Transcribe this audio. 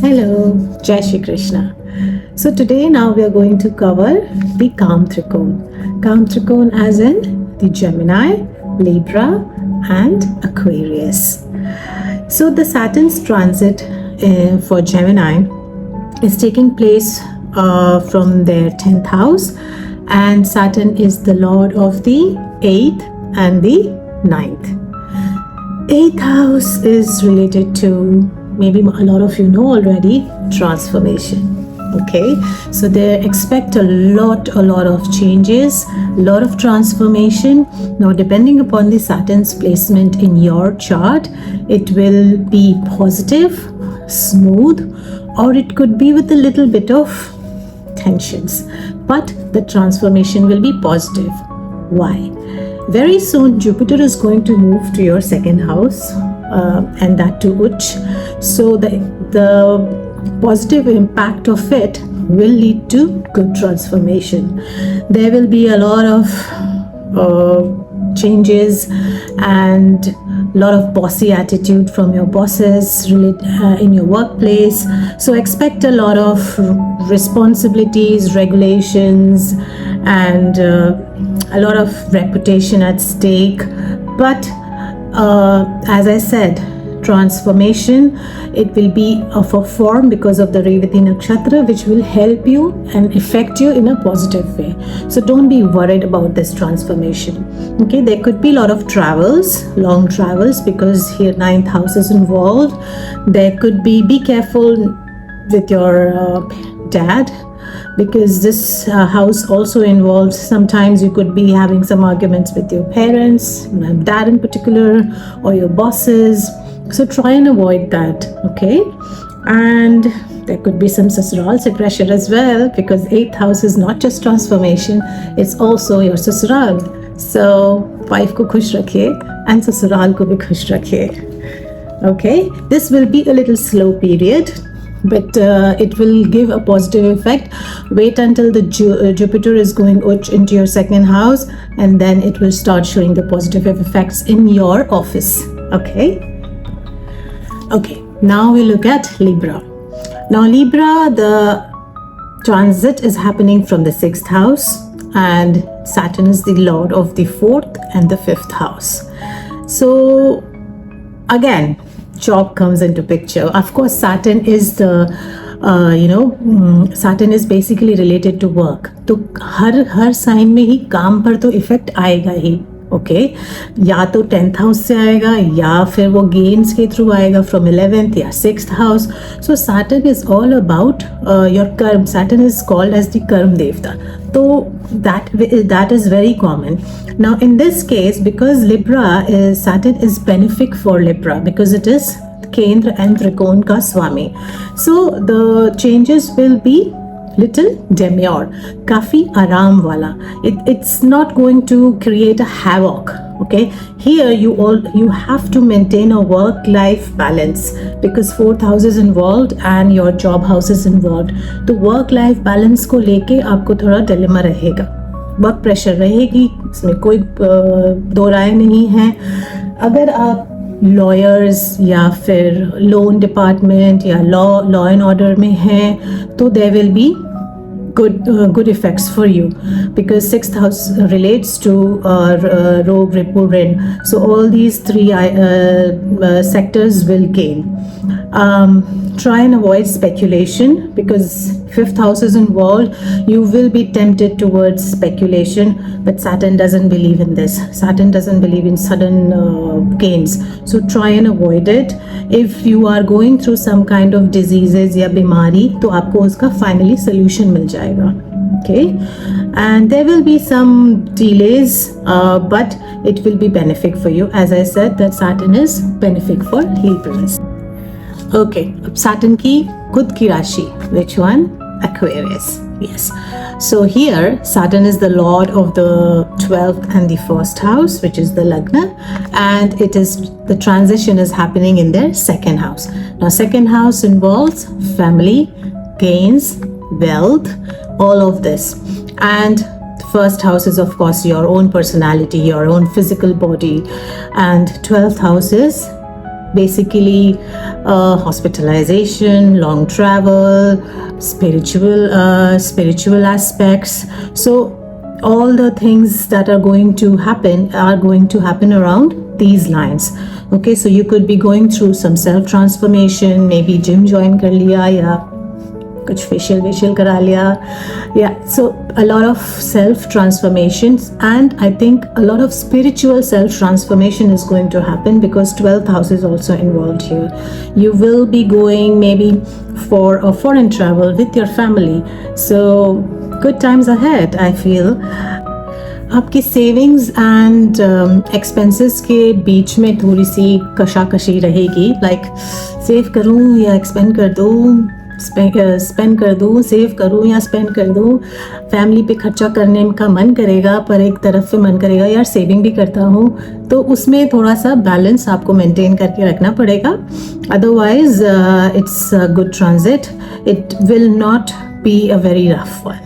Hello, Jai Shri Krishna. So today now we are going to cover the Kam Trikon. Kam Trikon as in the Gemini, Libra and Aquarius. So the Saturn's transit for Gemini is taking place from their 10th house, and Saturn is the lord of the 8th and the 9th. 8th house is related to, maybe a lot of you know already, transformation. Okay, so they expect a lot of changes, a lot of transformation. Now depending upon the Saturn's placement in your chart, it will be positive, smooth, or it could be with a little bit of tensions, but the transformation will be positive. Why? Very soon Jupiter is going to move to your 2nd house, and that to Uch. So the positive impact of it will lead to good transformation. There will be a lot of changes and a lot of bossy attitude from your bosses in your workplace. So expect a lot of responsibilities, regulations, and a lot of reputation at stake. But as I said, transformation, it will be of a form because of the Revati Nakshatra, which will help you and affect you in a positive way. So don't be worried about this transformation. Okay, there could be a lot of travels, long travels, because here 9th house is involved. There could be careful with your dad, because this house also involves, sometimes you could be having some arguments with your parents, dad in particular, or your bosses. So try and avoid that. Okay, and there could be some sasural se pressure as well, because 8th house is not just transformation, it's also your sasural. So wife ko khush rakhiye and sasural ko bhi khush rakhiye. Okay, this will be a little slow period, but it will give a positive effect. Wait until the Jupiter is going Uch into your 2nd house, and then it will start showing the positive effects in your office. Okay, now we look at Libra. Now Libra, the transit is happening from the 6th house, and Saturn is the lord of the 4th and the 5th house. So again, job comes into picture. Of course, Saturn is the Saturn is basically related to work. तो हर sign में ही काम पर तो effect आएगा ही. Okay, या तो 10th house से आएगा, या फिर वो गेन्स के थ्रू आएगा फ्रॉम 11th या 6th house. So Saturn is all about your karma. Saturn is called as the karma devta. तो that is very common. Now in this case, because Saturn is benefic for Libra, because it is Kendra and Trikon ka Swami. So the changes will be little demure, kafi aram wala. It's not going to create a havoc. Okay, here you have to maintain a work-life balance, because 4th house is involved and your job house is involved. तो work-life balance को लेके आपको थोड़ा dilemma रहेगा, work pressure रहेगी, इसमें कोई दो राय नहीं है. अगर आप लॉयर्स या फिर लोन डिपार्टमेंट या लॉ एंड ऑर्डर में हैं, तो there will be good effects for you, because 6th house relates to rogue, repo, ren. So all these three sectors will gain. Try and avoid speculation, because 5th house is involved. You will be tempted towards speculation, but Saturn doesn't believe in this. Saturn doesn't believe in sudden gains. So try and avoid it. If you are going through some kind of diseases या बीमारी, तो आपको उसका finally solution मिल जाएगा. Okay, and there will be some delays, but it will be benefic for you. As I said, that Saturn is benefic for Librans. Okay, अब Saturn की खुद की राशि, which one? Aquarius. Yes. So here Saturn is the lord of the 12th and the 1st house, which is the Lagna, and the transition is happening in their 2nd house. Now 2nd house involves family, gains, wealth, all of this, and the 1st house is of course your own personality, your own physical body, and 12th house is basically hospitalization, long travel, spiritual aspects. So all the things that are going to happen around these lines. Okay, so you could be going through some self transformation, maybe gym join kar liya ya कुछ facial करा लिया, yeah. So a lot of self transformations, and I think a lot of spiritual self transformation is going to happen because 12th house is also involved here. You will be going maybe for a foreign travel with your family, so good times ahead, I feel. आपकी savings and expenses के बीच में थोड़ी सी कशाकशी रहेगी, like save करूं या expand कर दूं, spend कर दूं, सेव करूं या स्पेंड कर दूं. फैमिली पे खर्चा करने का मन करेगा, पर एक तरफ से मन करेगा यार सेविंग भी करता हूं, तो उसमें थोड़ा सा बैलेंस आपको मेंटेन करके रखना पड़ेगा. Otherwise it's a good transit, it will not be a very rough one.